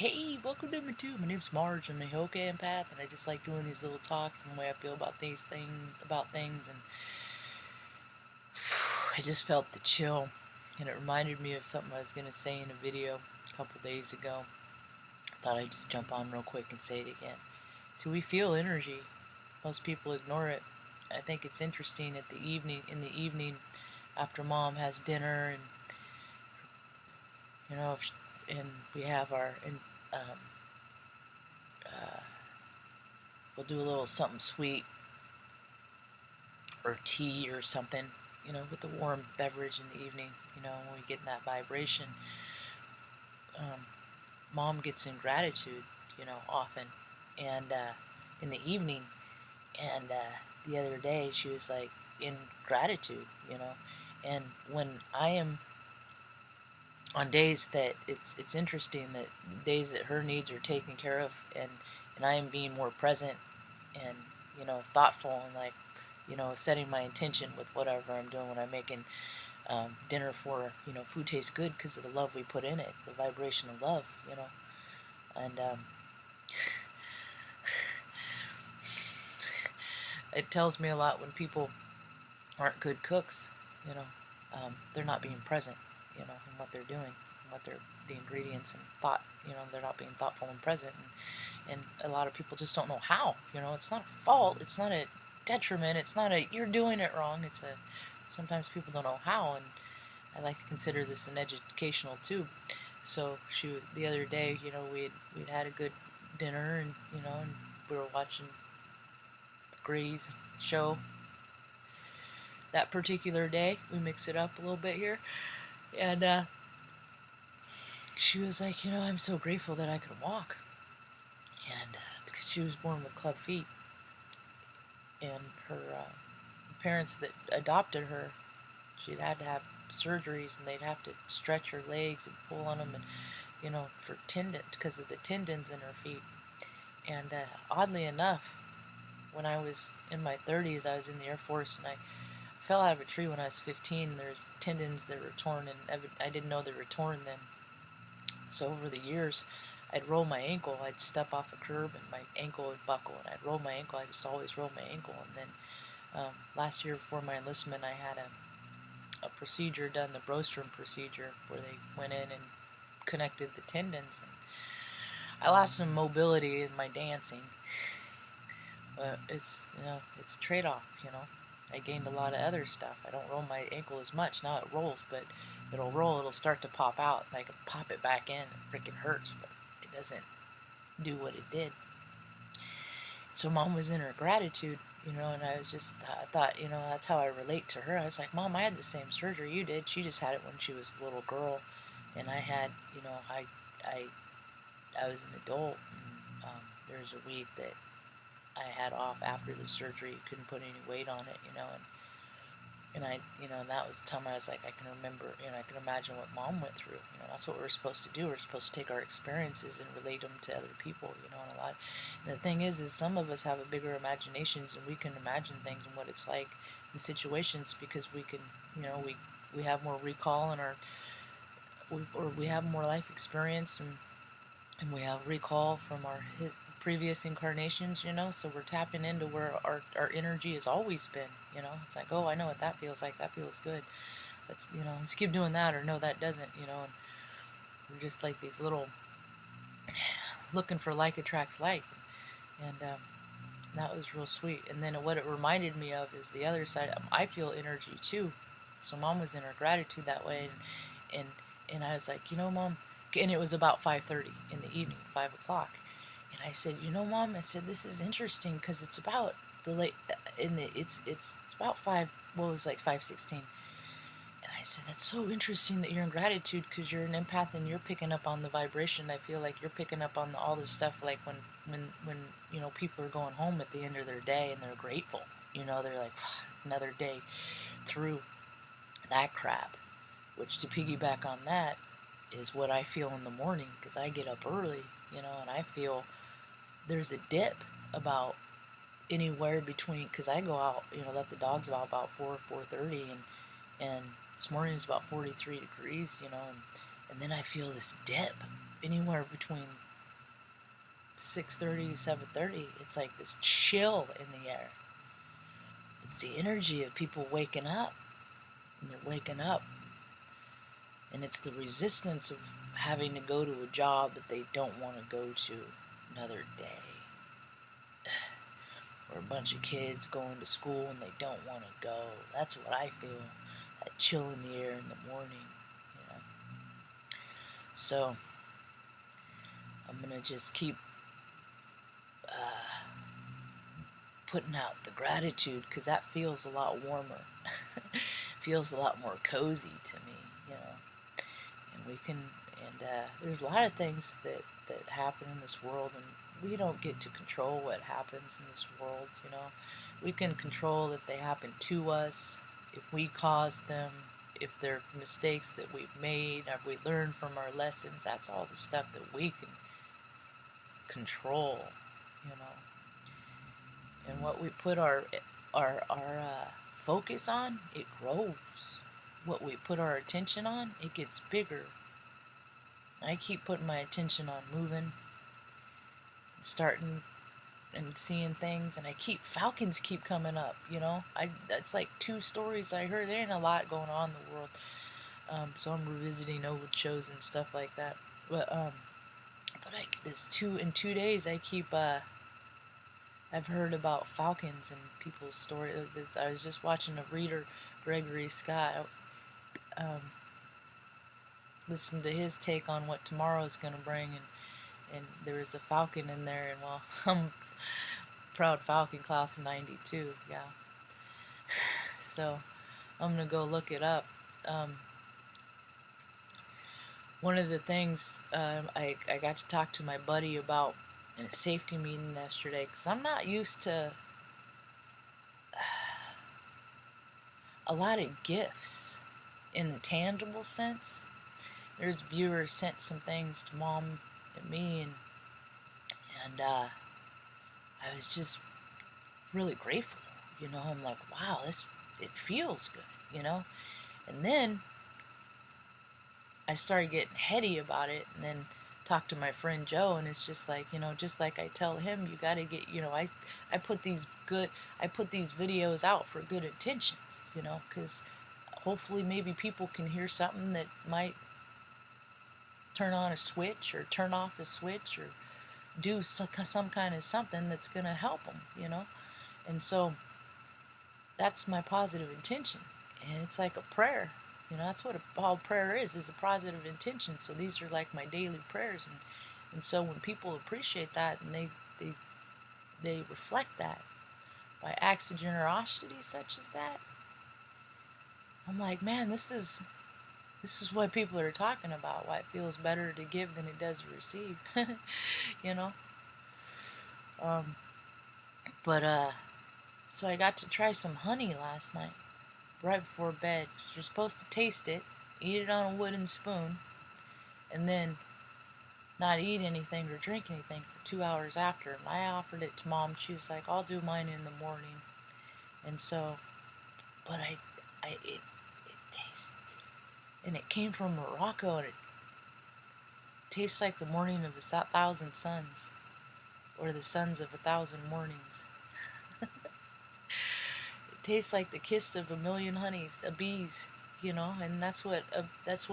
Hey, welcome to number 2. My name's Marge. I'm a Hoka empath, and I just like doing these little talks and the way I feel about things, and I just felt the chill, and it reminded me of something I was going to say in a video a couple days ago. Thought I'd just jump on real quick and say it again. So we feel energy. Most people ignore it. I think it's interesting in the evening, after Mom has dinner, and and we have um, uh, we'll do a little something sweet or tea or something, with a warm beverage in the evening, when we get in that vibration. Mom gets in gratitude, often, and in the evening, and the other day she was like in gratitude, and when I am on days that it's interesting that days that her needs are taken care of, and I am being more present and thoughtful, and like setting my intention with whatever I'm doing when I'm making dinner for food tastes good because of the love we put in it, the vibration of love, and it tells me a lot when people aren't good cooks, they're not being present, in what they're doing, the ingredients and thought, they're not being thoughtful and present, and a lot of people just don't know how, it's not a fault, it's not a detriment, it's not a you're doing it wrong, sometimes people don't know how, and I like to consider this an educational too. So the other day, we'd had a good dinner, and we were watching the Grey's show. That particular day, we mix it up a little bit here, and she was like, I'm so grateful that I could walk, and because she was born with club feet, and her parents that adopted her, she'd had to have surgeries, and they'd have to stretch her legs and pull on them, and for because of the tendons in her feet. And oddly enough, when I was in my 30s, I was in the Air Force, and I fell out of a tree when I was 15. There's tendons that were torn, and I didn't know they were torn then. So over the years, I'd roll my ankle, I'd step off a curb, and my ankle would buckle, and I'd roll my ankle, I just always roll my ankle. And then last year before my enlistment, I had a procedure done, the Brostrom procedure, where they went in and connected the tendons, and I lost some mobility in my dancing, but it's a trade-off, I gained a lot of other stuff. I don't roll my ankle as much. Now it rolls, but it'll start to pop out, and I can pop it back in. It freaking hurts, but it doesn't do what it did. So Mom was in her gratitude, and I thought, that's how I relate to her. I was like, Mom, I had the same surgery you did. She just had it when she was a little girl, and I had, I was an adult, and there was a week that I had off after the surgery. Couldn't put any weight on it, and I, and that was the time I was like, I can remember, I can imagine what Mom went through. That's what we're supposed to do. We're supposed to take our experiences and relate them to other people, and a lot. And the thing is some of us have a bigger imaginations, and we can imagine things and what it's like in situations, because we can, we have more recall in or we have more life experience, and we have recall from our previous incarnations, so we're tapping into where our energy has always been, it's like, oh, I know what that feels like, that feels good, let's keep doing that, or no, that doesn't, and we're just like these little, looking for like attracts like, and that was real sweet. And then what it reminded me of is the other side. I feel energy too, so Mom was in her gratitude that way, and I was like, Mom, and it was about 5:30 in the evening, 5 o'clock. And I said, Mom, I said, this is interesting because it's about it's about 5, well, it was like 5:16. And I said, that's so interesting that you're in gratitude, because you're an empath and you're picking up on the vibration. I feel like you're picking up on all this stuff, like when people are going home at the end of their day and they're grateful. They're like, another day through that crap. Which, to piggyback on that, is what I feel in the morning, because I get up early, and I feel there's a dip about anywhere between, because I go out, let the dogs out about 4:30, and this morning it's about 43 degrees, and then I feel this dip anywhere between 6:30, 7:30, it's like this chill in the air. It's the energy of people waking up, and they're waking up, and it's the resistance of having to go to a job that they don't want to go to another day, or a bunch of kids going to school and they don't want to go. That's what I feel, that chill in the air in the morning, you know. So I'm gonna just keep putting out the gratitude, because that feels a lot warmer. Feels a lot more cozy to me, you know. And we can, and there's a lot of things that happen in this world, and we don't get to control what happens in this world, you know. We can control if they happen to us, if we cause them, if they're mistakes that we've made, if we learn from our lessons. That's all the stuff that we can control, you know. And what we put our focus on, it grows. What we put our attention on, it gets bigger. I keep putting my attention on moving, starting and seeing things, and falcons keep coming up, you know. That's like 2 stories I heard. There ain't a lot going on in the world, so I'm revisiting old shows and stuff like that. But in 2 days I keep I've heard about falcons and people's stories. I was just watching a reader, Gregory Scott, listen to his take on what tomorrow's going to bring, and there was a falcon in there, and well, I'm proud falcon, class of 92, yeah. So I'm going to go look it up. One of the things I got to talk to my buddy about in a safety meeting yesterday, because I'm not used to a lot of gifts in the tangible sense. There's viewers sent some things to Mom and me, and I was just really grateful, you know. I'm like, wow, it feels good, you know. And then I started getting heady about it, and then talked to my friend Joe, and it's just like, you know, just like I tell him, you got to get, you know, I put these videos out for good intentions, you know, because hopefully maybe people can hear something that might turn on a switch or turn off a switch or do some kind of something that's going to help them, you know. And so that's my positive intention, and it's like a prayer. You know, that's what all prayer is a positive intention. So these are like my daily prayers, and so when people appreciate that and they reflect that by acts of generosity such as that, I'm like, man, this is what people are talking about. Why it feels better to give than it does to receive. You know. So I got to try some honey last night, right before bed. You're supposed to taste it, eat it on a wooden spoon, and then not eat anything or drink anything for 2 hours after. And I offered it to Mom. She was like, I'll do mine in the morning. And so, but it tastes, and it came from Morocco, and it tastes like the morning of 1,000 suns, or the suns of 1,000 mornings. Tastes like the kiss of 1,000,000 bees, you know, and that's what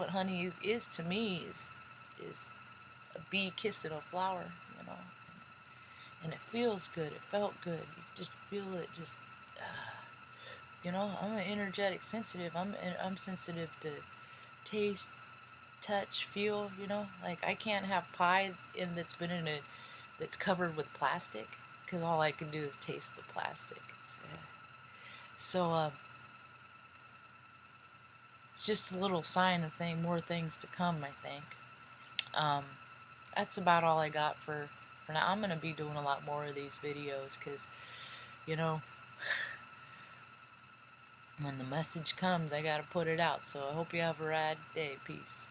honey is to me, is a bee kissing a flower, you know, and it feels good. It felt good. You just feel it, just, you know. I'm an energetic sensitive. I'm sensitive to taste, touch, feel, you know. Like I can't have pie that's covered with plastic, because all I can do is taste the plastic. So, it's just a little sign of more things to come, I think. That's about all I got for now. I'm going to be doing a lot more of these videos, because, you know, when the message comes, I got to put it out. So I hope you have a rad day. Peace.